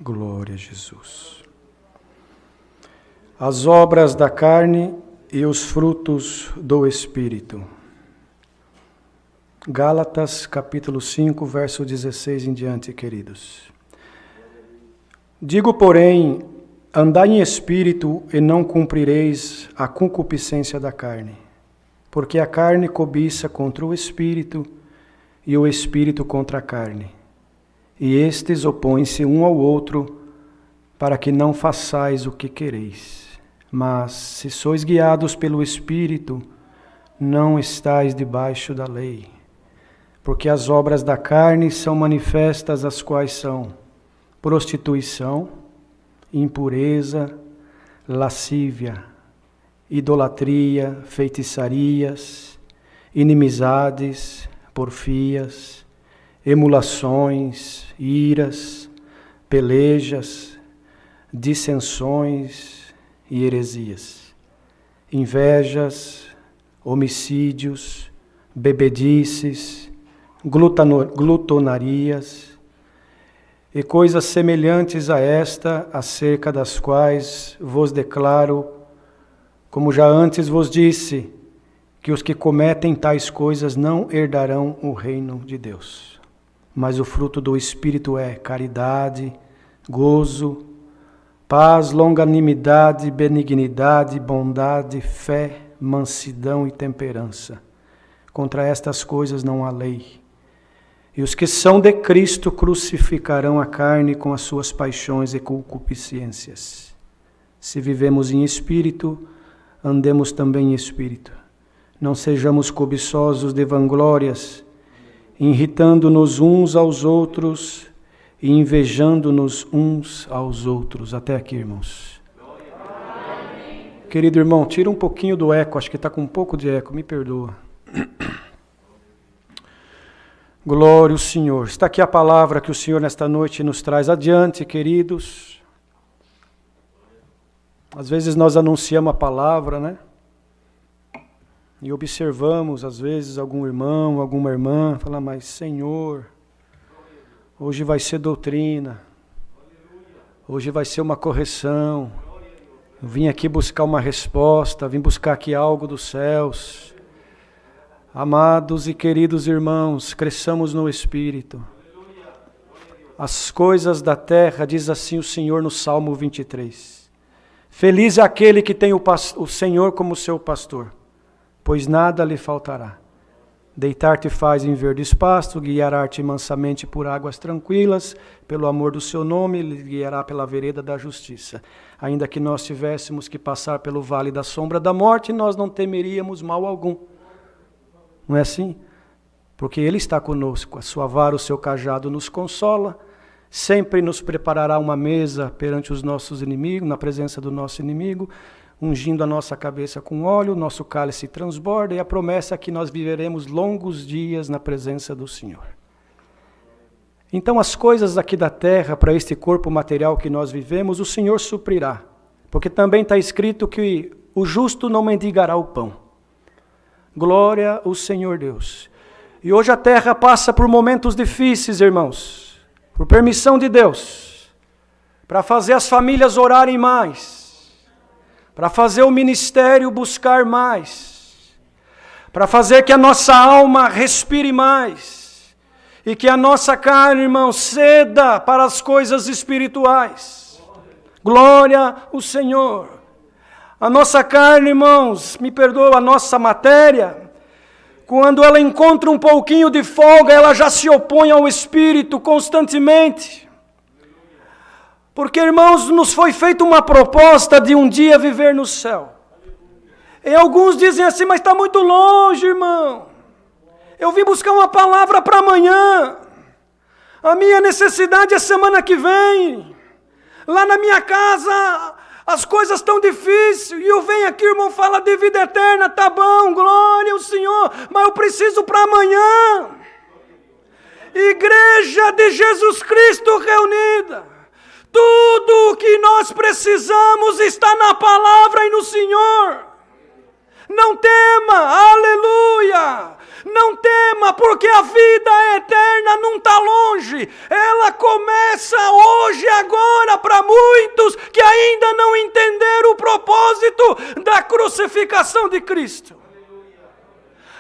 Glória a Jesus. As obras da carne e os frutos do Espírito. Gálatas, capítulo 5, verso 16 em diante, queridos. Digo, porém, andai em espírito e não cumprireis a concupiscência da carne, porque a carne cobiça contra o espírito e o espírito contra a carne. E estes opõem-se um ao outro, para que não façais o que quereis. Mas, se sois guiados pelo Espírito, não estáis debaixo da lei. Porque as obras da carne são manifestas, as quais são prostituição, impureza, lascívia, idolatria, feitiçarias, inimizades, porfias, emulações, iras, pelejas, dissensões e heresias, invejas, homicídios, bebedices, glutonarias e coisas semelhantes a esta, acerca das quais vos declaro, como já antes vos disse, que os que cometem tais coisas não herdarão o reino de Deus. Mas o fruto do Espírito é caridade, gozo, paz, longanimidade, benignidade, bondade, fé, mansidão e temperança. Contra estas coisas não há lei. E os que são de Cristo crucificarão a carne com as suas paixões e concupiscências. Se vivemos em espírito, andemos também em espírito. Não sejamos cobiçosos de vanglórias, irritando-nos uns aos outros e invejando-nos uns aos outros. Até aqui, irmãos. Querido irmão, tira um pouquinho do eco, acho que está com um pouco de eco, me perdoa. Glória ao Senhor. Está aqui a palavra que o Senhor nesta noite nos traz adiante, queridos. Às vezes nós anunciamos a palavra, né? E observamos, às vezes, algum irmão, alguma irmã, falar, mas Senhor, hoje vai ser doutrina, hoje vai ser uma correção, eu vim aqui buscar uma resposta, vim buscar aqui algo dos céus. Amados e queridos irmãos, cresçamos no Espírito. As coisas da terra, diz assim o Senhor no Salmo 23. Feliz é aquele que tem o Senhor como seu pastor, pois nada lhe faltará. Deitar-te faz em verdes pastos, guiará-te mansamente por águas tranquilas, pelo amor do seu nome, lhe guiará pela vereda da justiça. Ainda que nós tivéssemos que passar pelo vale da sombra da morte, nós não temeríamos mal algum. Não é assim? Porque Ele está conosco, a sua vara, o seu cajado nos consola, sempre nos preparará uma mesa perante os nossos inimigos, na presença do nosso inimigo, ungindo a nossa cabeça com óleo, nosso cálice transborda, e a promessa é que nós viveremos longos dias na presença do Senhor. Então as coisas aqui da terra, para este corpo material que nós vivemos, o Senhor suprirá, porque também está escrito que o justo não mendigará o pão. Glória ao Senhor Deus. E hoje a terra passa por momentos difíceis, irmãos, por permissão de Deus, para fazer as famílias orarem mais, para fazer o ministério buscar mais, para fazer que a nossa alma respire mais, e que a nossa carne, irmão, ceda para as coisas espirituais. Glória ao Senhor. A nossa carne, irmãos, me perdoa, a nossa matéria, quando ela encontra um pouquinho de folga, ela já se opõe ao Espírito constantemente. Porque, irmãos, nos foi feita uma proposta de um dia viver no céu. E alguns dizem assim, mas está muito longe, irmão. Eu vim buscar uma palavra para amanhã. A minha necessidade é semana que vem. Lá na minha casa, as coisas estão difíceis. E eu venho aqui, irmão, fala de vida eterna. Tá bom, glória ao Senhor. Mas eu preciso para amanhã. Igreja de Jesus Cristo reunida. Tudo o que nós precisamos está na palavra e no Senhor. Não tema, aleluia! Não tema, porque a vida eterna não está longe. Ela começa hoje, agora, para muitos que ainda não entenderam o propósito da crucificação de Cristo.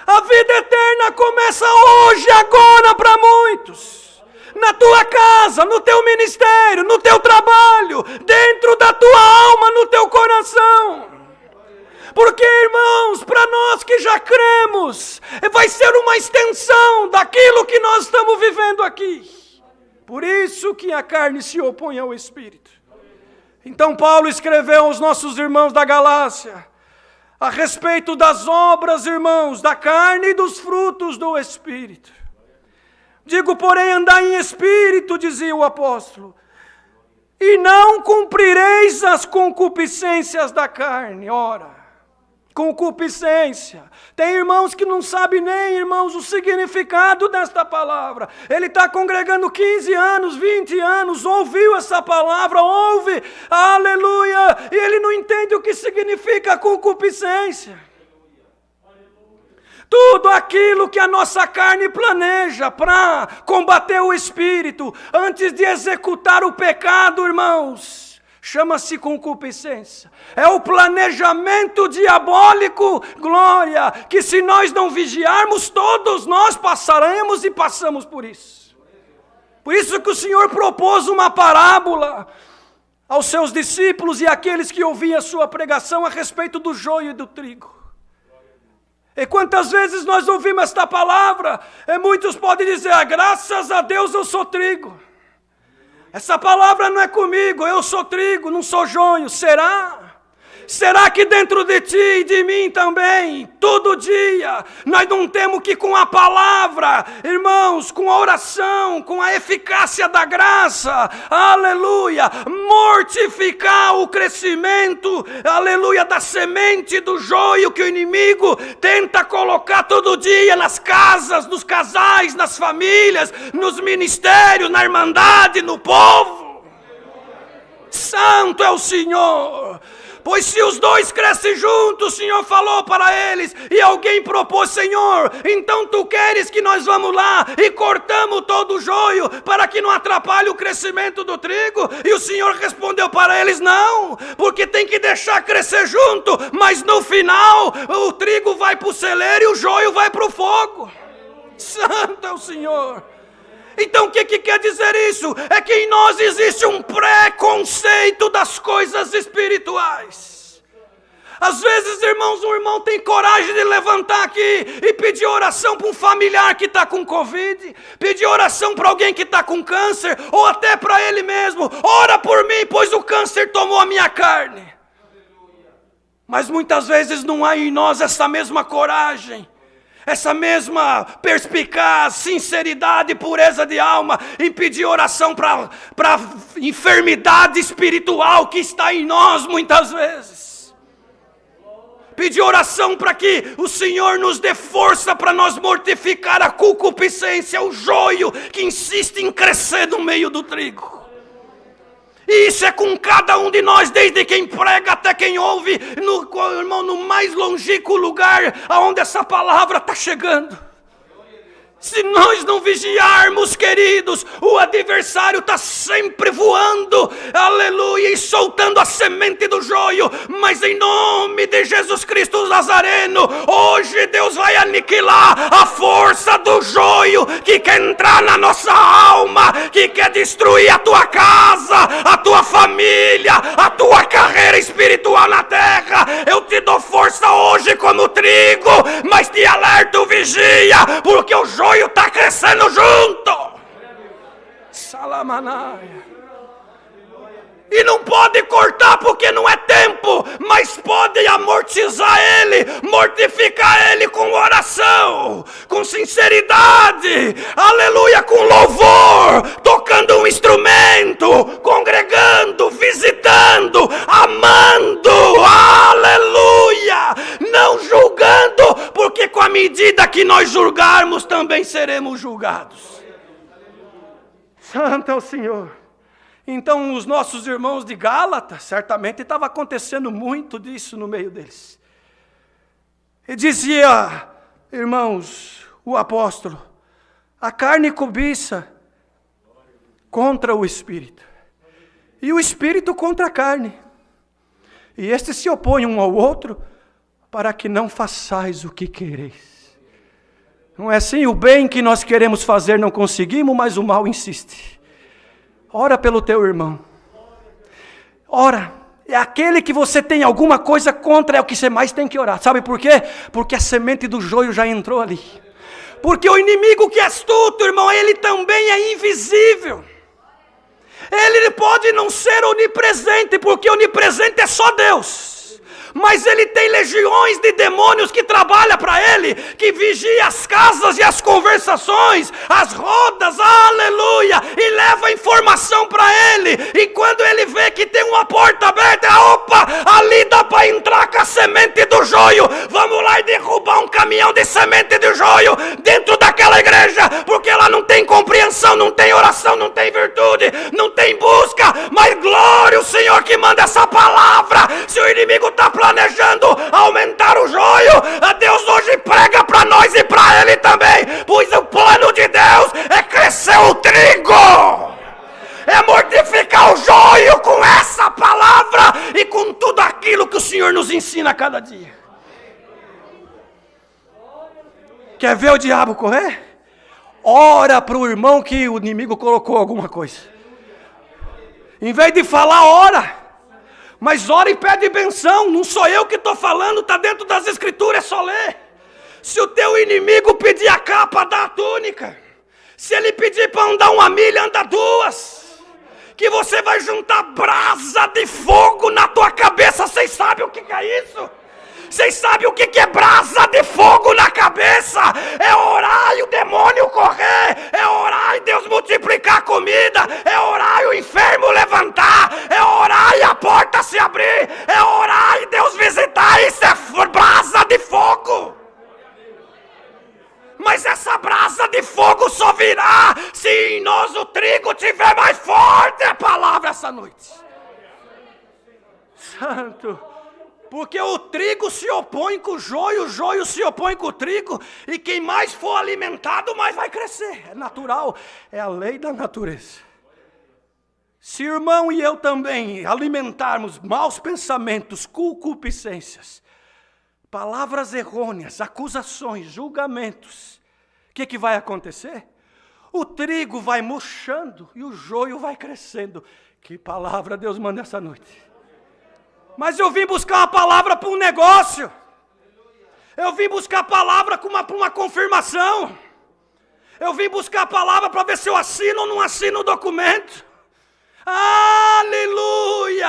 A vida eterna começa hoje, agora, para muitos. Na tua casa, no teu ministério, no teu trabalho, dentro da tua alma, no teu coração. Porque, irmãos, para nós que já cremos, vai ser uma extensão daquilo que nós estamos vivendo aqui. Por isso que a carne se opõe ao Espírito. Então Paulo escreveu aos nossos irmãos da Galácia, a respeito das obras, irmãos, da carne e dos frutos do Espírito. Digo, porém, andai em Espírito, dizia o apóstolo, e não cumprireis as concupiscências da carne. Ora, concupiscência. Tem irmãos que não sabem nem, irmãos, o significado desta palavra. Ele está congregando 15 anos, 20 anos, ouviu essa palavra, ouve, aleluia, e ele não entende o que significa concupiscência. Tudo aquilo que a nossa carne planeja para combater o Espírito, antes de executar o pecado, irmãos, chama-se concupiscência. É o planejamento diabólico, glória, que se nós não vigiarmos, todos nós passaremos e passamos por isso. Por isso que o Senhor propôs uma parábola aos seus discípulos e àqueles que ouviam a sua pregação a respeito do joio e do trigo. E quantas vezes nós ouvimos esta palavra, e muitos podem dizer, graças a Deus eu sou trigo. Essa palavra não é comigo, eu sou trigo, não sou joio. Será? Será que dentro de ti e de mim também, todo dia, nós não temos que com a palavra, irmãos, com a oração, com a eficácia da graça, aleluia, mortificar o crescimento, aleluia, da semente do joio que o inimigo tenta colocar todo dia nas casas, nos casais, nas famílias, nos ministérios, na irmandade, no povo. Santo é o Senhor. Pois se os dois crescem juntos, o Senhor falou para eles, e alguém propôs, Senhor, então tu queres que nós vamos lá e cortamos todo o joio para que não atrapalhe o crescimento do trigo? E o Senhor respondeu para eles, não, porque tem que deixar crescer junto, mas no final o trigo vai para o celeiro e o joio vai para o fogo. Santo é o Senhor. Então o que quer dizer isso? É que em nós existe um preconceito das coisas espirituais. Às vezes, irmãos, um irmão tem coragem de levantar aqui e pedir oração para um familiar que está com Covid, pedir oração para alguém que está com câncer, ou até para ele mesmo. Ora por mim, pois o câncer tomou a minha carne. Mas muitas vezes não há em nós essa mesma coragem, essa mesma perspicaz, sinceridade e pureza de alma em pedir oração para a enfermidade espiritual que está em nós muitas vezes. Pedir oração para que o Senhor nos dê força para nós mortificar a concupiscência, o joio que insiste em crescer no meio do trigo. E isso é com cada um de nós, desde quem prega até quem ouve, no mais longínquo lugar aonde essa palavra está chegando. Se nós não vigiarmos, queridos, o adversário está sempre voando, aleluia, e soltando a semente do joio. Mas em nome de Jesus Cristo Nazareno, hoje Deus vai aniquilar a força do joio que quer entrar na nossa alma, que quer destruir a tua casa, a tua família, a tua carreira espiritual na terra. Eu te dou força hoje como trigo, mas te alerto, vigia, porque o joio está crescendo junto. Salamanaia. E não pode cortar porque não é tempo, mas pode amortizar ele, mortificar ele com oração, com sinceridade, aleluia, com louvor, tocando um instrumento, congregando, visitando, amando, aleluia, não julgando, porque com a medida que nós julgarmos também seremos julgados. Santo é o Senhor. Então os nossos irmãos de Gálatas, certamente estava acontecendo muito disso no meio deles. E dizia, irmãos, o apóstolo, a carne cobiça contra o Espírito, e o Espírito contra a carne. E estes se opõem um ao outro, para que não façais o que quereis. Não é assim? O bem que nós queremos fazer não conseguimos, mas o mal insiste. Ora pelo teu irmão. Ora. É aquele que você tem alguma coisa contra, é o que você mais tem que orar. Sabe por quê? Porque a semente do joio já entrou ali. Porque o inimigo que é astuto, irmão, ele também é invisível. Ele pode não ser onipresente, porque onipresente é só Deus. Mas ele tem legiões de demônios que trabalham para ele, que vigia as casas e as conversações, as rodas, aleluia, e leva informação para ele. E quando ele vê que tem uma porta aberta, opa, ali dá para entrar com a semente do joio. Vamos lá e derrubar um caminhão de semente de joio dentro daquela igreja, porque ela não tem compreensão, não tem oração, não tem virtude, não tem busca. Mas glória ao Senhor que manda essa palavra. Se o inimigo está planejando aumentar o joio, a Deus hoje prega para nós e para ele também, pois o plano de Deus é crescer o trigo, é mortificar o joio com essa palavra e com tudo aquilo que o Senhor nos ensina a cada dia. Quer ver o diabo correr? Ora para o irmão que o inimigo colocou alguma coisa. Em vez de falar, ora. Mas ora e pede benção, não sou eu que estou falando, está dentro das escrituras, é só ler. Se o teu inimigo pedir a capa, dá a túnica. Se ele pedir para andar 1 milha, anda 2. Que você vai juntar brasa de fogo na tua cabeça, vocês sabem o que é isso? Vocês sabem o que é brasa de fogo na cabeça? É orar e o demônio correr. É orar e Deus multiplicar a comida. É orar e o enfermo levantar. É orar e a porta se abrir. É orar e Deus visitar. Isso é brasa de fogo. Mas essa brasa de fogo só virá se em nós o trigo tiver mais forte. É a palavra essa noite. Santo. Porque o trigo se opõe com o joio se opõe com o trigo, e quem mais for alimentado, mais vai crescer. É natural, é a lei da natureza. Se o irmão e eu também alimentarmos maus pensamentos, concupiscências, palavras errôneas, acusações, julgamentos, o que vai acontecer? O trigo vai murchando e o joio vai crescendo. Que palavra Deus manda essa noite. Mas eu vim buscar uma palavra para um negócio. Eu vim buscar a palavra para uma confirmação. Eu vim buscar a palavra para ver se eu assino ou não assino o documento. Aleluia!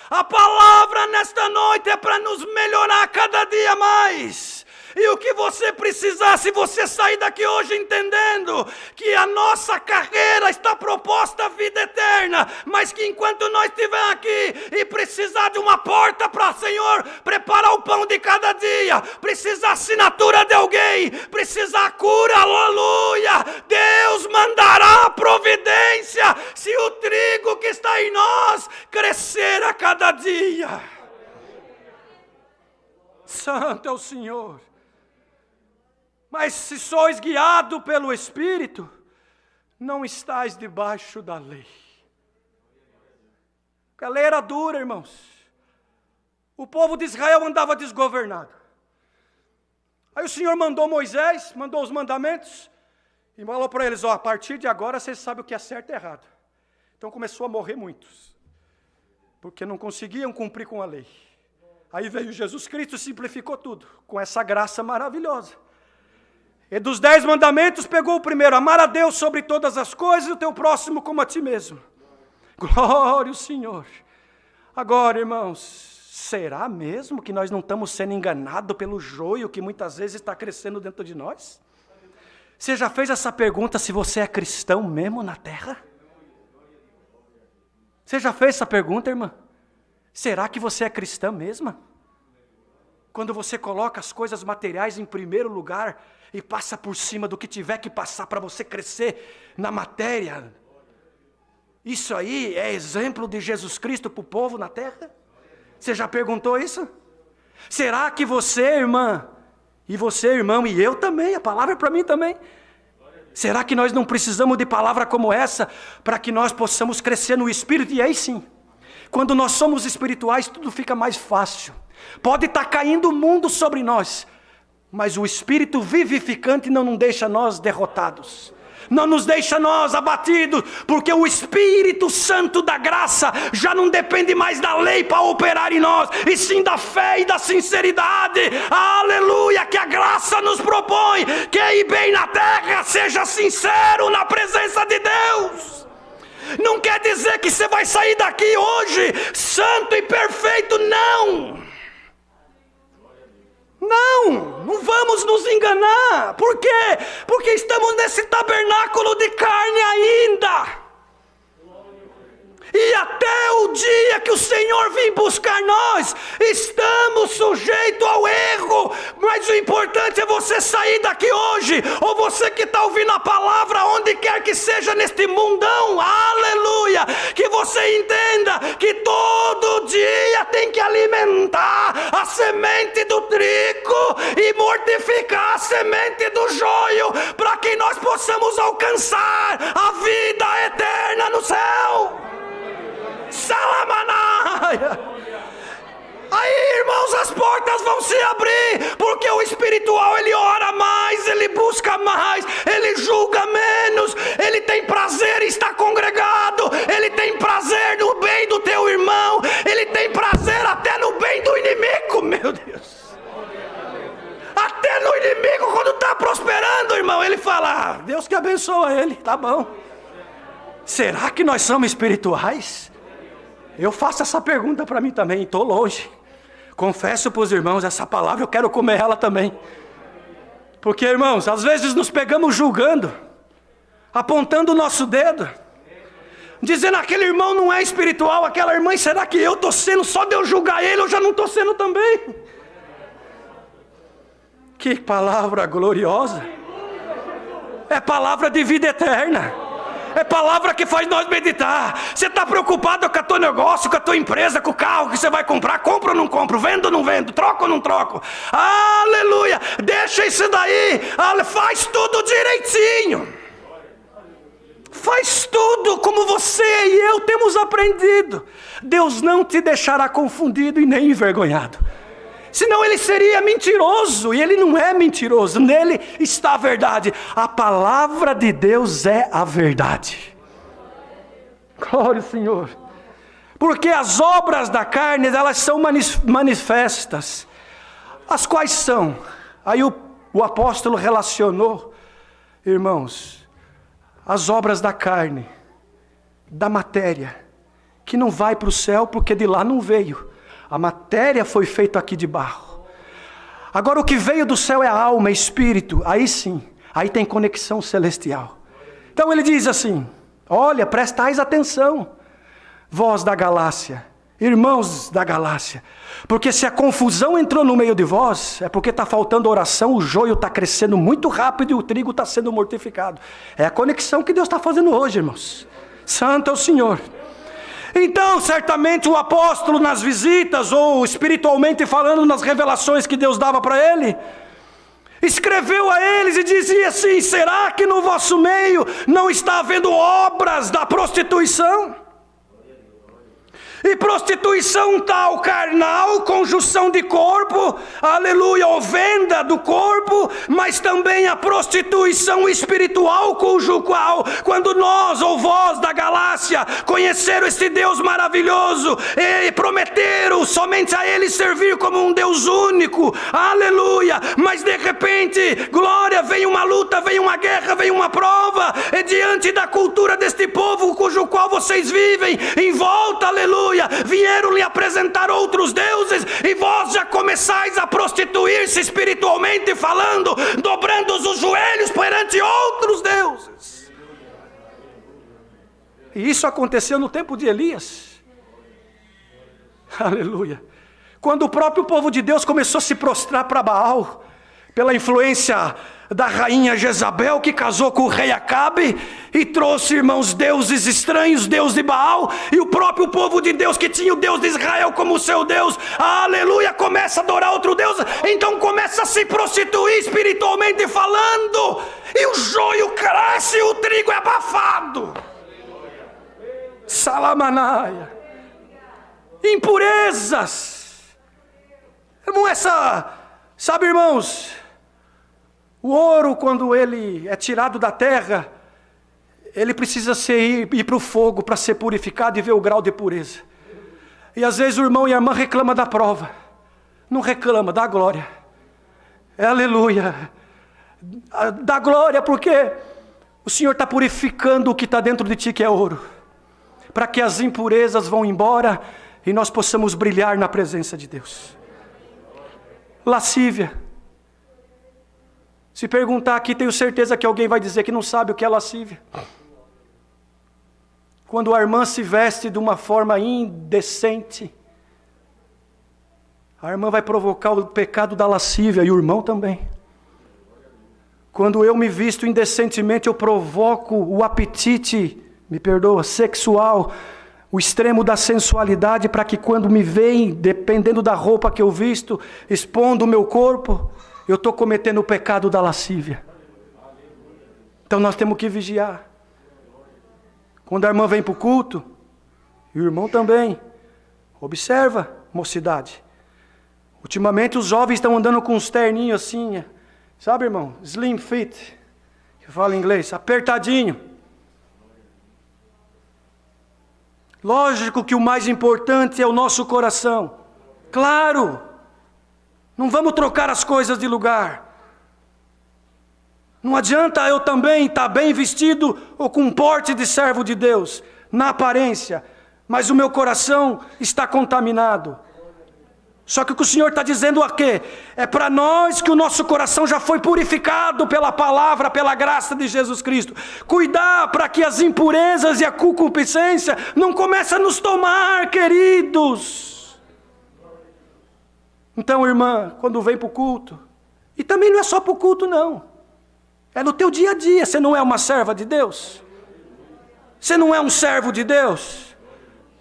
A palavra nesta noite é para nos melhorar cada dia mais. E o que você precisar, se você sair daqui hoje entendendo que a nossa carreira está proposta à vida eterna, mas que enquanto nós estivermos aqui e precisar de uma porta para, Senhor, preparar o pão de cada dia, precisar assinatura de alguém, precisar cura, aleluia, Deus mandará a providência se o trigo que está em nós crescer a cada dia. Santo é o Senhor. Mas se sois guiado pelo Espírito, não estáis debaixo da lei. A lei era dura, irmãos. O povo de Israel andava desgovernado. Aí o Senhor mandou Moisés, mandou os mandamentos, e falou para eles, a partir de agora vocês sabem o que é certo e errado. Então começou a morrer muitos, porque não conseguiam cumprir com a lei. Aí veio Jesus Cristo e simplificou tudo, com essa graça maravilhosa. E dos 10 mandamentos pegou o primeiro, amar a Deus sobre todas as coisas e o teu próximo como a ti mesmo. Glória ao Senhor. Agora, irmãos, será mesmo que nós não estamos sendo enganados pelo joio que muitas vezes está crescendo dentro de nós? Você já fez essa pergunta se você é cristão mesmo na terra? Você já fez essa pergunta, irmã? Será que você é cristã mesmo? Quando você coloca as coisas materiais em primeiro lugar e passa por cima do que tiver que passar para você crescer na matéria. Isso aí é exemplo de Jesus Cristo para o povo na terra? Você já perguntou isso? Será que você, irmã, e você, irmão, e eu também, a palavra é para mim também. Será que nós não precisamos de palavra como essa para que nós possamos crescer no Espírito? E aí sim, quando nós somos espirituais, tudo fica mais fácil. Pode estar caindo o mundo sobre nós, mas o Espírito vivificante não nos deixa nós derrotados. Não nos deixa nós abatidos, porque o Espírito Santo da graça já não depende mais da lei para operar em nós, e sim da fé e da sinceridade. Aleluia, que a graça nos propõe, que ir bem na terra, seja sincero na presença de Deus. Não quer dizer que você vai sair daqui hoje santo e perfeito, não. Não vamos nos enganar. Por quê? Porque estamos nesse tabernáculo de carne ainda. E até o dia que o Senhor vir buscar nós, estamos sujeitos ao erro. Mas o importante é você sair daqui hoje, ou você que está ouvindo a palavra, onde quer que seja neste mundão, aleluia, que você entenda que todo dia tem que alimentar a semente do trigo e mortificar a semente do joio, para que nós possamos alcançar a vida eterna no céu. Salamanaia. Aí, irmãos, as portas vão se abrir, porque o espiritual, ele ora mais, ele busca mais, ele julga menos, ele tem prazer em estar congregado, ele tem prazer no bem do teu irmão, ele tem prazer até no bem do inimigo, meu Deus. Até no inimigo, quando está prosperando, irmão, ele fala, Deus que abençoa ele, tá bom. Será que nós somos espirituais? Eu faço essa pergunta para mim também, estou longe. Confesso para os irmãos, essa palavra eu quero comer ela também. Porque, irmãos, às vezes nos pegamos julgando, apontando o nosso dedo, dizendo aquele irmão não é espiritual, aquela irmã, será que eu estou sendo, só de eu julgar ele, eu já não estou sendo também? Que palavra gloriosa! É palavra de vida eterna. É palavra que faz nós meditar. Você está preocupado com o teu negócio, com a tua empresa, com o carro que você vai comprar, compro ou não compro, vendo ou não vendo, troco ou não troco. Aleluia, deixa isso daí, faz tudo direitinho. Faz tudo como você e eu temos aprendido. Deus não te deixará confundido e nem envergonhado. Senão ele seria mentiroso, e ele não é mentiroso, nele está a verdade. A palavra de Deus é a verdade. Glória ao Senhor. Porque as obras da carne, elas são manifestas. As quais são? Aí o apóstolo relacionou, irmãos, as obras da carne, da matéria, que não vai para o céu porque de lá não veio. A matéria foi feita aqui de barro. Agora o que veio do céu é a alma, é espírito. Aí sim, aí tem conexão celestial. Então ele diz assim, olha, prestais atenção, vós da Galácia, irmãos da Galácia. Porque se a confusão entrou no meio de vós, é porque está faltando oração, o joio está crescendo muito rápido e o trigo está sendo mortificado. É a conexão que Deus está fazendo hoje, irmãos. Santo é o Senhor. Então, certamente o apóstolo nas visitas, ou espiritualmente falando nas revelações que Deus dava para ele, escreveu a eles e dizia assim, será que no vosso meio não está havendo obras da prostituição? E prostituição tal carnal, conjunção de corpo, aleluia, ou venda do corpo, mas também a prostituição espiritual, cujo qual, quando nós ou vós da Galácia conheceram este Deus maravilhoso e prometeram somente a Ele servir como um Deus único, aleluia, mas de repente, glória, vem uma luta, vem uma guerra, vem uma prova, e diante da cultura deste povo, cujo qual vocês vivem, em volta, aleluia, vieram lhe apresentar outros deuses, e vós já começais a prostituir-se espiritualmente falando, dobrando os joelhos perante outros deuses. E isso aconteceu no tempo de Elias. Aleluia. Quando o próprio povo de Deus começou a se prostrar para Baal, pela influência da rainha Jezabel, que casou com o rei Acabe, e trouxe, irmãos, deuses estranhos, Deus de Baal, e o próprio povo de Deus, que tinha o Deus de Israel como seu Deus, aleluia, começa a adorar outro Deus, então começa a se prostituir espiritualmente falando, e o joio cresce e o trigo é abafado. Salamanaia. Impurezas. Irmão, sabe, irmãos, o ouro, quando ele é tirado da terra, ele precisa ir para o fogo para ser purificado e ver o grau de pureza. E às vezes o irmão e a irmã reclamam da prova. Não reclama, dá glória. Aleluia. Dá glória, porque o Senhor está purificando o que está dentro de ti, que é ouro, para que as impurezas vão embora e nós possamos brilhar na presença de Deus. Lascívia. Se perguntar aqui, tenho certeza que alguém vai dizer que não sabe o que é lascívia. Quando a irmã se veste de uma forma indecente, a irmã vai provocar o pecado da lascívia, e o irmão também. Quando eu me visto indecentemente, eu provoco o apetite, me perdoa, sexual, o extremo da sensualidade, para que quando me veem, dependendo da roupa que eu visto, expondo o meu corpo, eu estou cometendo o pecado da lascívia. Então nós temos que vigiar. Quando a irmã vem para o culto, e o irmão também, observa, mocidade. Ultimamente os jovens estão andando com uns terninhos assim, sabe, irmão? Slim fit, que fala em inglês, apertadinho. Lógico que o mais importante é o nosso coração. Claro, não vamos trocar as coisas de lugar. Não adianta eu também estar bem vestido ou com um porte de servo de Deus, na aparência, mas o meu coração está contaminado. Só que o que o Senhor está dizendo aqui é para nós que o nosso coração já foi purificado pela palavra, pela graça de Jesus Cristo. Cuidar para que as impurezas e a concupiscência não comecem a nos tomar, queridos. Então, irmã, quando vem para o culto, e também não é só para o culto não, é no teu dia a dia. Você não é uma serva de Deus? Você não é um servo de Deus?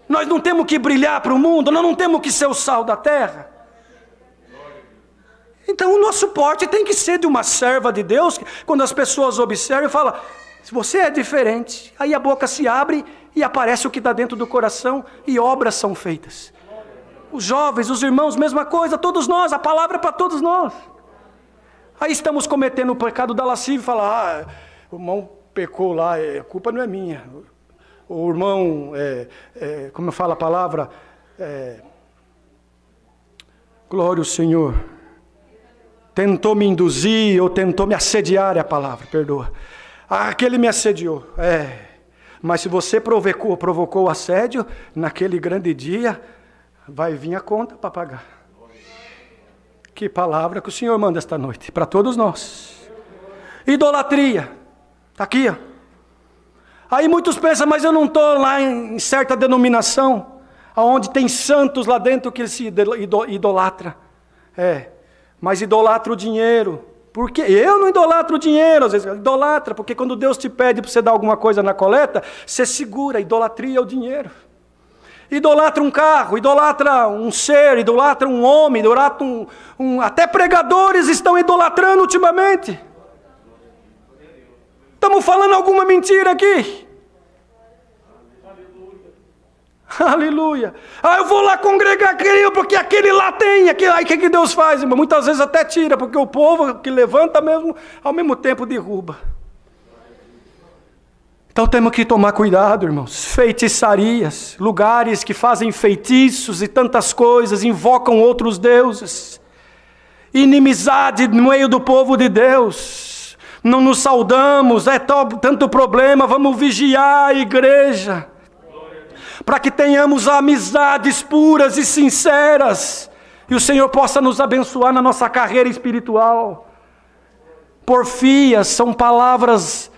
Nós não temos que brilhar para o mundo, nós não temos que ser o sal da terra. Então o nosso porte tem que ser de uma serva de Deus, quando as pessoas observam e falam, se você é diferente, aí a boca se abre e aparece o que está dentro do coração e obras são feitas. Os jovens, os irmãos, mesma coisa, todos nós, a palavra é para todos nós. Aí estamos cometendo o pecado da lascívia e falar, o irmão pecou lá, a culpa não é minha. O irmão, como eu falo a palavra, glória ao Senhor, tentou me induzir ou tentou me assediar, é a palavra, perdoa. Aquele me assediou, mas se você provocou o assédio, naquele grande dia, vai vir a conta para pagar. Que palavra que o Senhor manda esta noite, para todos nós. Idolatria, está aqui, ó. Aí muitos pensam, mas eu não estou lá em certa denominação, onde tem santos lá dentro que se idolatra. Mas idolatra o dinheiro. Porque eu não idolatro o dinheiro, às vezes idolatra, porque quando Deus te pede para você dar alguma coisa na coleta, você segura, idolatria é o dinheiro. Idolatra um carro, idolatra um ser, idolatra um homem, idolatra até pregadores estão idolatrando ultimamente. Estamos falando alguma mentira aqui? Aleluia. Eu vou lá congregar aquele, porque aquele lá tem. Aí o que Deus faz, irmão? Muitas vezes até tira, porque o povo que levanta mesmo, ao mesmo tempo derruba. Então temos que tomar cuidado, irmãos. Feitiçarias, lugares que fazem feitiços e tantas coisas, invocam outros deuses. Inimizade no meio do povo de Deus. Não nos saudamos, tanto problema, vamos vigiar a igreja, para que tenhamos amizades puras e sinceras, e o Senhor possa nos abençoar na nossa carreira espiritual. Porfias são palavras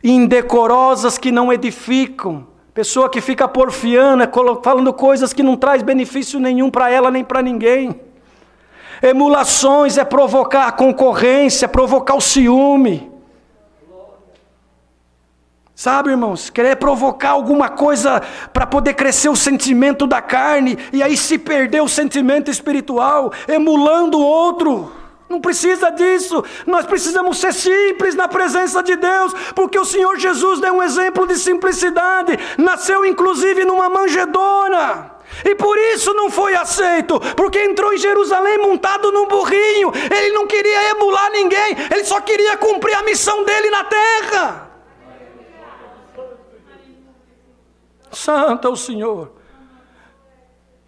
indecorosas que não edificam, pessoa que fica porfiando, falando coisas que não traz benefício nenhum para ela nem para ninguém. Emulações é provocar a concorrência, provocar o ciúme. Sabe, irmãos, querer provocar alguma coisa para poder crescer o sentimento da carne, e aí se perder o sentimento espiritual, emulando o outro. Não precisa disso. Nós precisamos ser simples na presença de Deus, porque o Senhor Jesus deu um exemplo de simplicidade. Nasceu inclusive numa manjedoura. E por isso não foi aceito, porque entrou em Jerusalém montado num burrinho. Ele não queria emular ninguém, ele só queria cumprir a missão dele na terra. Santo é o Senhor.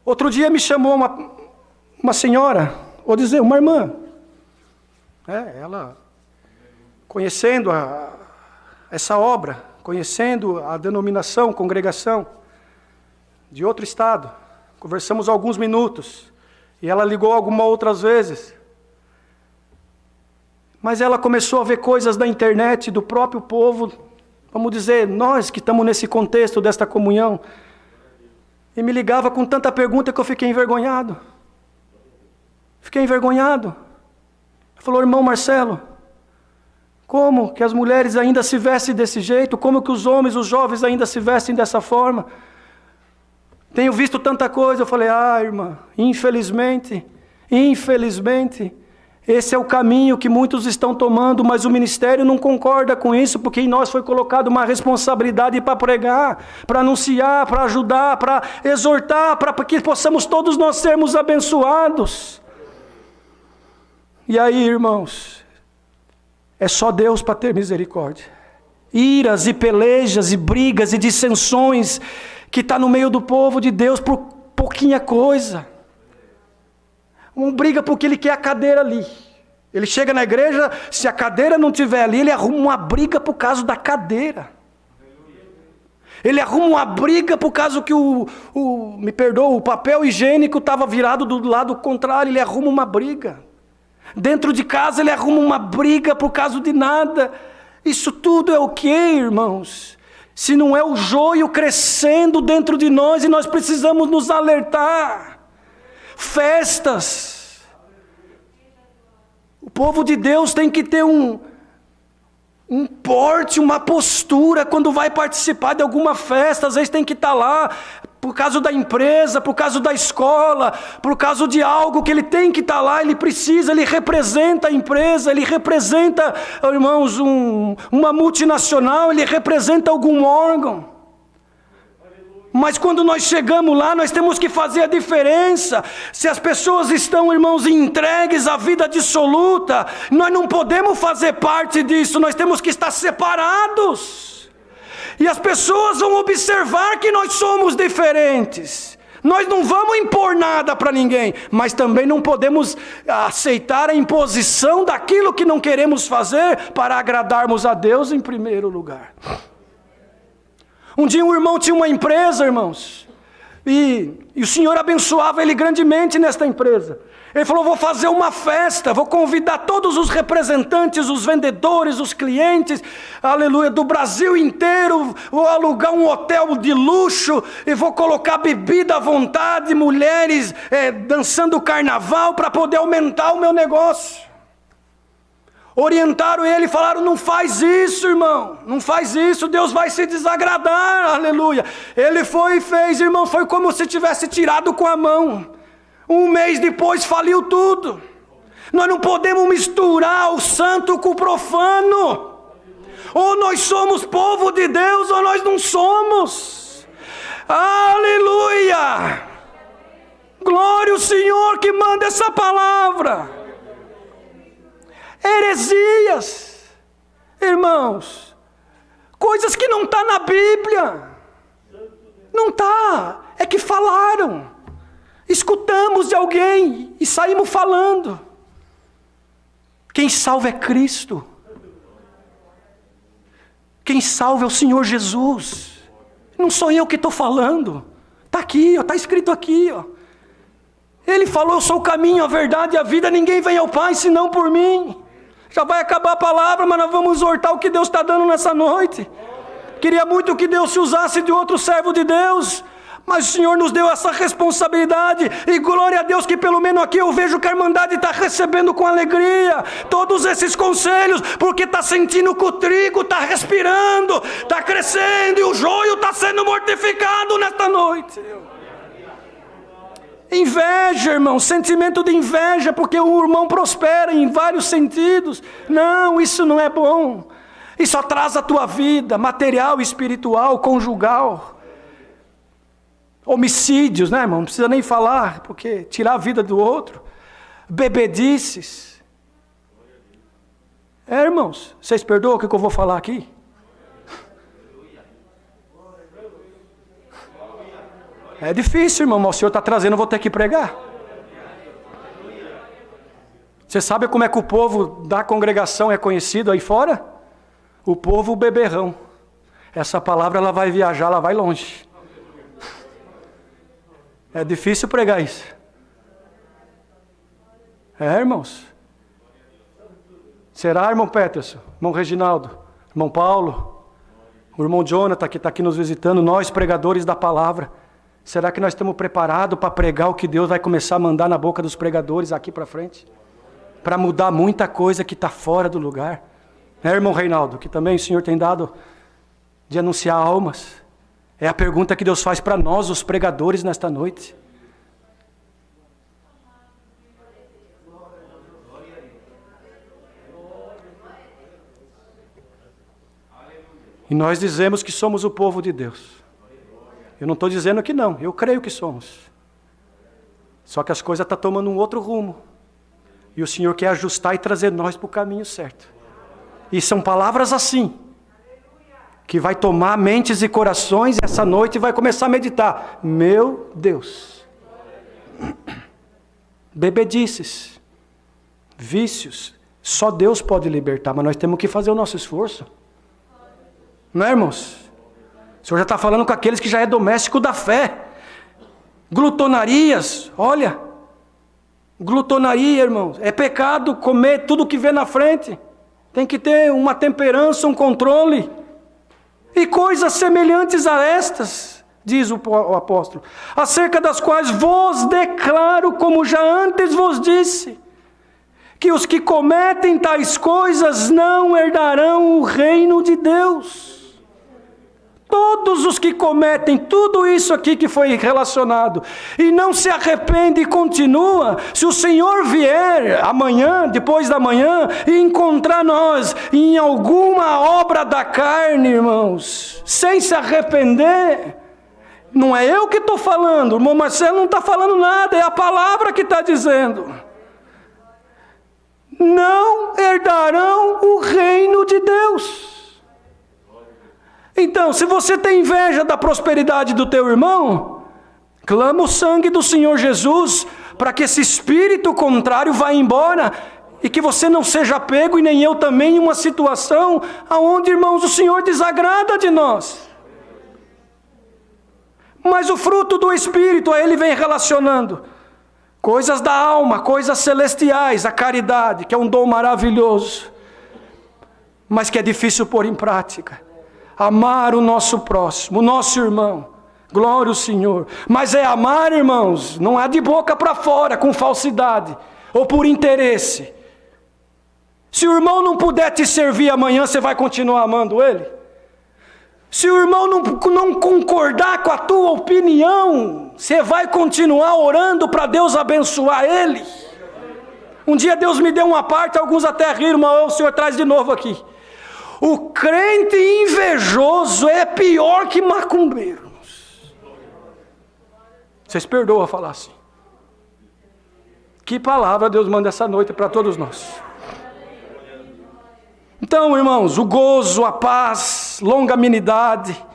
Outro dia me chamou uma senhora, vou dizer, uma irmã. Ela, conhecendo essa obra, conhecendo a denominação, congregação, de outro estado, conversamos alguns minutos, e ela ligou algumas outras vezes, mas ela começou a ver coisas da internet, do próprio povo, vamos dizer, nós que estamos nesse contexto desta comunhão, e me ligava com tanta pergunta que eu fiquei envergonhado. Ela falou, irmão Marcelo, como que as mulheres ainda se vestem desse jeito? Como que os homens, os jovens ainda se vestem dessa forma? Tenho visto tanta coisa. Eu falei, irmã, infelizmente, esse é o caminho que muitos estão tomando, mas o ministério não concorda com isso, porque em nós foi colocada uma responsabilidade para pregar, para anunciar, para ajudar, para exortar, para que possamos todos nós sermos abençoados. E aí, irmãos, é só Deus para ter misericórdia. Iras e pelejas e brigas e dissensões que está no meio do povo de Deus por pouquinha coisa. Um briga porque ele quer a cadeira ali. Ele chega na igreja, se a cadeira não estiver ali, ele arruma uma briga por causa da cadeira. Ele arruma uma briga por causa que me perdoa, o papel higiênico estava virado do lado contrário, ele arruma uma briga. Dentro de casa ele arruma uma briga por causa de nada. Isso tudo é o quê, irmãos? Se não é o joio crescendo dentro de nós, e nós precisamos nos alertar. Festas. O povo de Deus tem que ter um porte, uma postura quando vai participar de alguma festa. Às vezes tem que estar lá por causa da empresa, por causa da escola, por causa de algo que ele tem que estar lá, ele precisa, ele representa a empresa, ele representa, irmãos, uma multinacional, ele representa algum órgão. Mas quando nós chegamos lá, nós temos que fazer a diferença. Se as pessoas estão, irmãos, entregues à vida dissoluta, nós não podemos fazer parte disso, nós temos que estar separados. E as pessoas vão observar que nós somos diferentes. Nós não vamos impor nada para ninguém, mas também não podemos aceitar a imposição daquilo que não queremos fazer para agradarmos a Deus em primeiro lugar. Um dia um irmão tinha uma empresa, irmãos, e o Senhor abençoava ele grandemente nesta empresa. Ele falou, vou fazer uma festa, vou convidar todos os representantes, os vendedores, os clientes, aleluia, do Brasil inteiro, vou alugar um hotel de luxo, e vou colocar bebida à vontade, mulheres dançando carnaval, para poder aumentar o meu negócio. Orientaram ele e falaram, não faz isso, irmão, não faz isso, Deus vai se desagradar, aleluia. Ele foi e fez, irmão, foi como se tivesse tirado com a mão. Um mês depois faliu tudo. Nós não podemos misturar o santo com o profano. Ou nós somos povo de Deus ou nós não somos. Aleluia! Glória ao Senhor que manda essa palavra. Heresias, irmãos, coisas que não está na Bíblia. Não está, é que falaram. Escutamos de alguém e saímos falando. Quem salva é Cristo. Quem salva é o Senhor Jesus. Não sou eu que estou falando. Está aqui, está escrito aqui. Ó. Ele falou, eu sou o caminho, a verdade e a vida. Ninguém vem ao Pai senão por mim. Já vai acabar a palavra, mas nós vamos exortar o que Deus está dando nessa noite. Queria muito que Deus se usasse de outro servo de Deus. Mas o Senhor nos deu essa responsabilidade, e glória a Deus que pelo menos aqui eu vejo que a Irmandade está recebendo com alegria todos esses conselhos, porque está sentindo que o trigo está respirando, está crescendo, e o joio está sendo mortificado nesta noite. Inveja, irmão, sentimento de inveja, porque o irmão prospera em vários sentidos. Não, isso não é bom. Isso atrasa a tua vida, material, espiritual, conjugal. Homicídios, né, irmão? Não precisa nem falar, porque tirar a vida do outro. Bebedices. Irmãos, vocês perdoam o que eu vou falar aqui? É difícil, irmão, mas o Senhor está trazendo, eu vou ter que pregar. Você sabe como é que o povo da congregação é conhecido aí fora? O povo beberrão. Essa palavra ela vai viajar, ela vai longe. É difícil pregar isso. Irmãos. Será, irmão Peterson, irmão Reginaldo, irmão Paulo, o irmão Jonathan que está aqui nos visitando, nós pregadores da palavra, será que nós estamos preparados para pregar o que Deus vai começar a mandar na boca dos pregadores aqui para frente? Para mudar muita coisa que está fora do lugar. Irmão Reinaldo, que também o Senhor tem dado de anunciar almas. É a pergunta que Deus faz para nós, os pregadores, nesta noite. E nós dizemos que somos o povo de Deus. Eu não estou dizendo que não, eu creio que somos. Só que as coisas estão tomando um outro rumo. E o Senhor quer ajustar e trazer nós para o caminho certo. E são palavras assim, que vai tomar mentes e corações essa noite e vai começar a meditar. Meu Deus. Bebedices, vícios, só Deus pode libertar, mas nós temos que fazer o nosso esforço. Não é, irmãos? O Senhor já está falando com aqueles que já é doméstico da fé. Glutonarias, olha. Glutonaria, irmãos, é pecado comer tudo que vê na frente. Tem que ter uma temperança, um controle. E coisas semelhantes a estas, diz o apóstolo, acerca das quais vos declaro, como já antes vos disse, que os que cometem tais coisas não herdarão o reino de Deus. Todos os que cometem tudo isso aqui que foi relacionado e não se arrepende e continua, se o Senhor vier amanhã, depois da manhã, e encontrar nós em alguma obra da carne, irmãos, sem se arrepender, não é eu que estou falando, o irmão Marcelo não está falando nada, é a palavra que está dizendo. Não herdarão o reino de Deus. Então, se você tem inveja da prosperidade do teu irmão, clama o sangue do Senhor Jesus, para que esse espírito contrário vá embora, e que você não seja pego, e nem eu também, em uma situação onde, irmãos, o Senhor desagrada de nós. Mas o fruto do Espírito, a ele vem relacionando coisas da alma, coisas celestiais, a caridade, que é um dom maravilhoso, mas que é difícil pôr em prática. Amar o nosso próximo, o nosso irmão, glória ao Senhor. Mas é amar, irmãos, não é de boca para fora, com falsidade, ou por interesse. Se o irmão não puder te servir amanhã, você vai continuar amando ele? Se o irmão não concordar com a tua opinião, você vai continuar orando para Deus abençoar ele? Um dia Deus me deu uma parte, alguns até riram, mas o Senhor traz de novo aqui. O crente invejoso é pior que macumbeiro. Vocês perdoam falar assim. Que palavra Deus manda essa noite para todos nós. Então, irmãos, o gozo, a paz, longanimidade,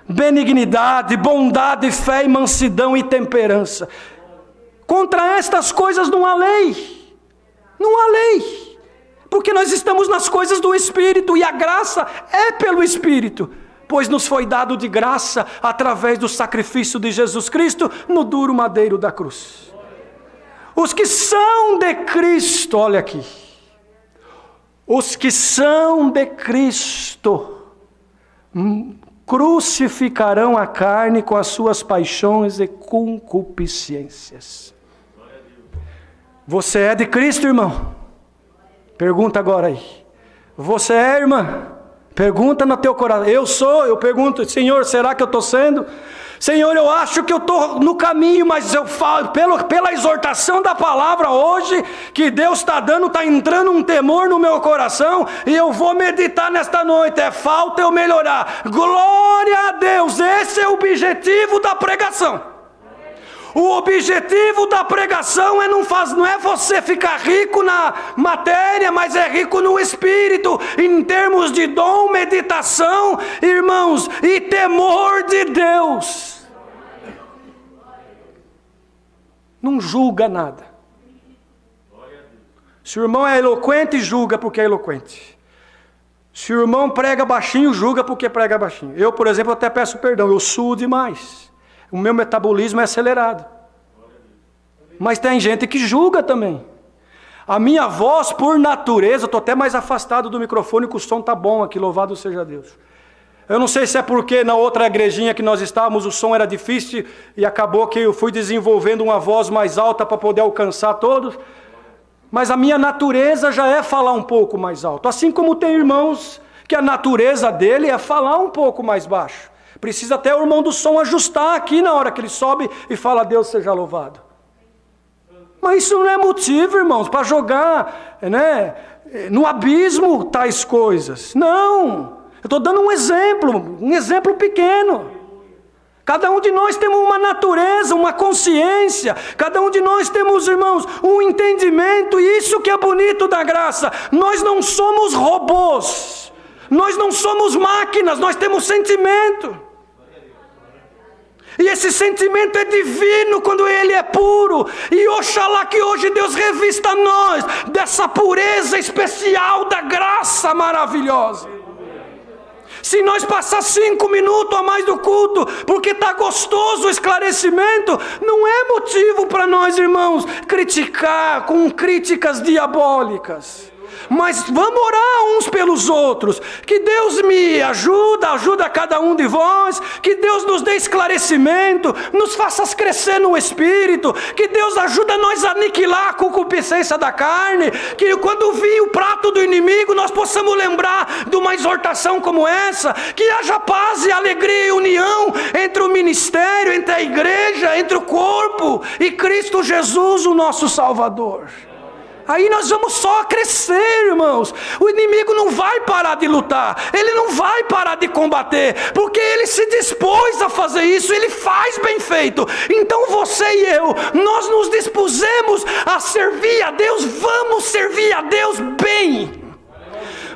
benignidade, bondade, fé e mansidão e temperança. Contra estas coisas não há lei. Não há lei. Porque nós estamos nas coisas do Espírito, e a graça é pelo Espírito, pois nos foi dado de graça através do sacrifício de Jesus Cristo no duro madeiro da cruz. Os que são de Cristo, olha aqui, os que são de Cristo, crucificarão a carne com as suas paixões e concupiscências. Você é de Cristo, irmão? Pergunta agora aí. Você é, irmã? Pergunta no teu coração. Eu pergunto, Senhor, será que eu estou sendo? Senhor, eu acho que eu estou no caminho, mas eu falo, pela exortação da palavra hoje, que Deus está dando, está entrando um temor no meu coração, e eu vou meditar nesta noite, falta eu melhorar. Glória a Deus, esse é o objetivo da pregação. O objetivo da pregação não é você ficar rico na matéria, mas é rico no espírito, em termos de dom, meditação, irmãos, e temor de Deus. Não julga nada. Se o irmão é eloquente, julga porque é eloquente. Se o irmão prega baixinho, julga porque prega baixinho. Eu, por exemplo, até peço perdão, eu suo demais. O meu metabolismo é acelerado. Mas tem gente que julga também. A minha voz, por natureza, estou até mais afastado do microfone, que o som está bom aqui, louvado seja Deus. Eu não sei se é porque na outra igrejinha que nós estávamos, o som era difícil, e acabou que eu fui desenvolvendo uma voz mais alta para poder alcançar todos. Mas a minha natureza já é falar um pouco mais alto. Assim como tem irmãos que a natureza dele é falar um pouco mais baixo. Precisa até o irmão do som ajustar aqui na hora que ele sobe e fala, Deus seja louvado. Mas isso não é motivo, irmãos, para jogar, né, no abismo tais coisas. Não, eu estou dando um exemplo pequeno. Cada um de nós temos uma natureza, uma consciência. Cada um de nós temos, irmãos, um entendimento. E isso que é bonito da graça. Nós não somos robôs. Nós não somos máquinas, nós temos sentimento. E esse sentimento é divino quando ele é puro. E oxalá que hoje Deus revista nós dessa pureza especial da graça maravilhosa. Se nós passar 5 minutos a mais do culto, porque está gostoso o esclarecimento, não é motivo para nós, irmãos, criticar com críticas diabólicas. Mas vamos orar uns pelos outros, que Deus me ajuda cada um de vós, que Deus nos dê esclarecimento, nos faça crescer no Espírito, que Deus ajuda nós a aniquilar a concupiscência da carne, que quando vir o prato do inimigo, nós possamos lembrar de uma exortação como essa, que haja paz e alegria e união entre o ministério, entre a igreja, entre o corpo e Cristo Jesus, o nosso Salvador. Aí nós vamos só crescer, irmãos. O inimigo não vai parar de lutar, ele não vai parar de combater, porque ele se dispôs a fazer isso, ele faz bem feito. Então você e eu, nós nos dispusemos a servir a Deus, vamos servir a Deus bem.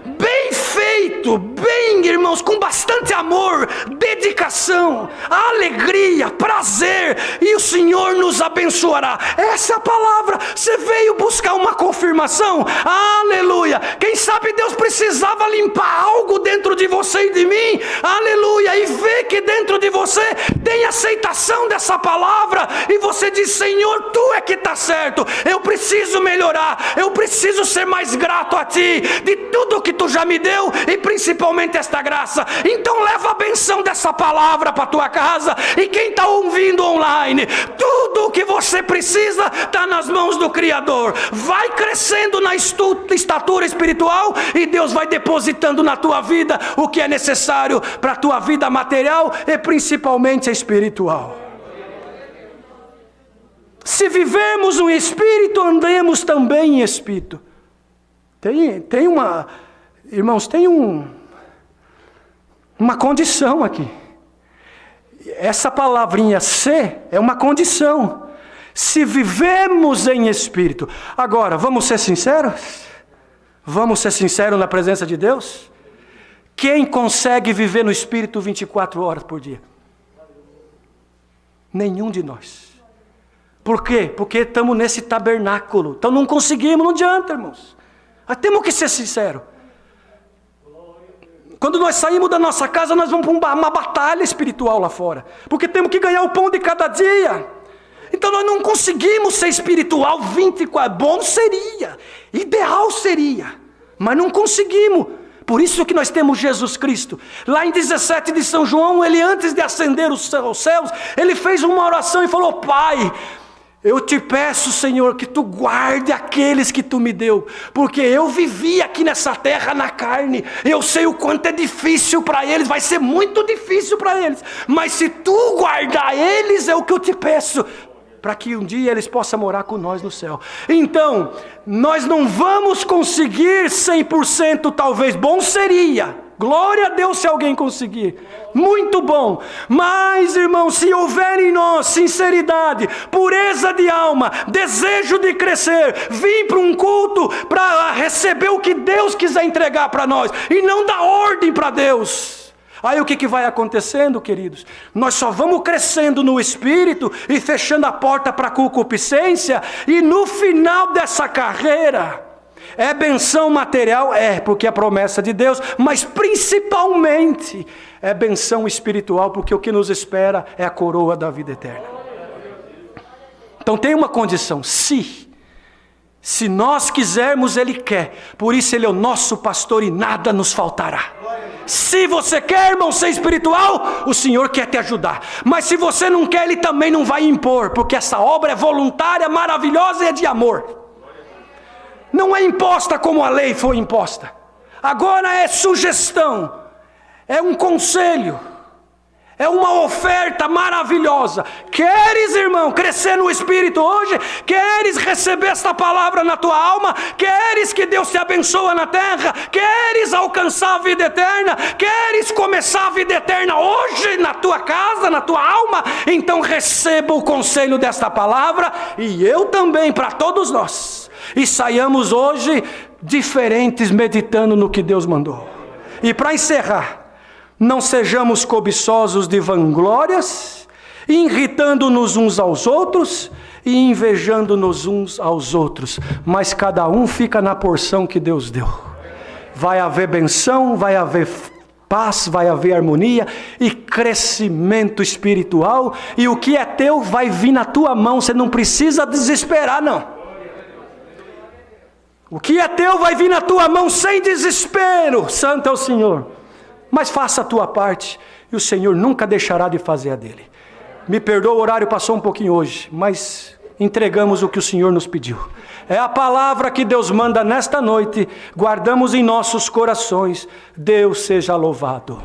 Bem feito, bem, irmãos, com bastante amor, dedicação, alegria, prazer, e o Senhor nos abençoará. Essa é a palavra. Você veio buscar uma confirmação? Aleluia. Quem sabe Deus precisava limpar algo dentro de você e de mim? Aleluia. E ver que dentro de você tem aceitação dessa palavra, e você diz, Senhor, Tu é que está certo, eu preciso melhorar, eu preciso ser mais grato a Ti, de tudo que Tu já me deu, e principalmente esta graça. Então leva a benção dessa palavra para a tua casa, e quem está ouvindo online, tudo o que você precisa está nas mãos do Criador. Vai crescendo na estatura espiritual, e Deus vai depositando na tua vida o que é necessário para a tua vida material e principalmente espiritual. Se vivermos no Espírito, andemos também em Espírito. Tem uma... Irmãos, tem uma condição aqui. Essa palavrinha ser é uma condição. Se vivemos em Espírito. Agora, vamos ser sinceros? Vamos ser sinceros na presença de Deus? Quem consegue viver no Espírito 24 horas por dia? Nenhum de nós. Por quê? Porque estamos nesse tabernáculo. Então não conseguimos, não adianta, irmãos. Mas temos que ser sinceros. Quando nós saímos da nossa casa, nós vamos para uma batalha espiritual lá fora. Porque temos que ganhar o pão de cada dia. Então nós não conseguimos ser espiritual 24. Bom seria, ideal seria, mas não conseguimos. Por isso que nós temos Jesus Cristo. Lá em 17 de São João, ele antes de ascender aos céus, ele fez uma oração e falou: Pai, eu te peço, Senhor, que tu guarde aqueles que tu me deu, porque eu vivi aqui nessa terra na carne, eu sei o quanto é difícil para eles, vai ser muito difícil para eles, mas se tu guardar eles, é o que eu te peço, para que um dia eles possam morar com nós no céu. Então, nós não vamos conseguir 100%, talvez, bom seria, glória a Deus se alguém conseguir, muito bom, mas irmão, se houver em nós sinceridade, pureza de alma, desejo de crescer, vir para um culto para receber o que Deus quiser entregar para nós, e não dar ordem para Deus, aí o que vai acontecendo, queridos? Nós só vamos crescendo no Espírito e fechando a porta para a concupiscência, e no final dessa carreira, é benção material? É, porque é a promessa de Deus, mas principalmente é benção espiritual, porque o que nos espera é a coroa da vida eterna. Então tem uma condição: se nós quisermos, Ele quer, por isso Ele é o nosso pastor e nada nos faltará. Se você quer, irmão, ser espiritual, o Senhor quer te ajudar, mas se você não quer, Ele também não vai impor, porque essa obra é voluntária, maravilhosa e é de amor. Não é imposta como a lei foi imposta. Agora é sugestão, é um conselho, é uma oferta maravilhosa. Queres, irmão, crescer no Espírito hoje? Queres receber esta palavra na tua alma? Queres que Deus te abençoe na terra? Queres alcançar a vida eterna? Queres começar a vida eterna hoje na tua casa, na tua alma? Então receba o conselho desta palavra, e eu também, para todos nós, e saiamos hoje diferentes, meditando no que Deus mandou. E para encerrar, não sejamos cobiçosos de vanglórias, irritando-nos uns aos outros e invejando-nos uns aos outros, mas cada um fica na porção que Deus deu. Vai haver benção, vai haver paz, vai haver harmonia e crescimento espiritual, e o que é teu vai vir na tua mão, você não precisa desesperar, não. O que é teu vai vir na tua mão sem desespero. Santo é o Senhor. Mas faça a tua parte, e o Senhor nunca deixará de fazer a dele. Me perdoa, o horário passou um pouquinho hoje, mas entregamos o que o Senhor nos pediu. É a palavra que Deus manda nesta noite, guardamos em nossos corações. Deus seja louvado.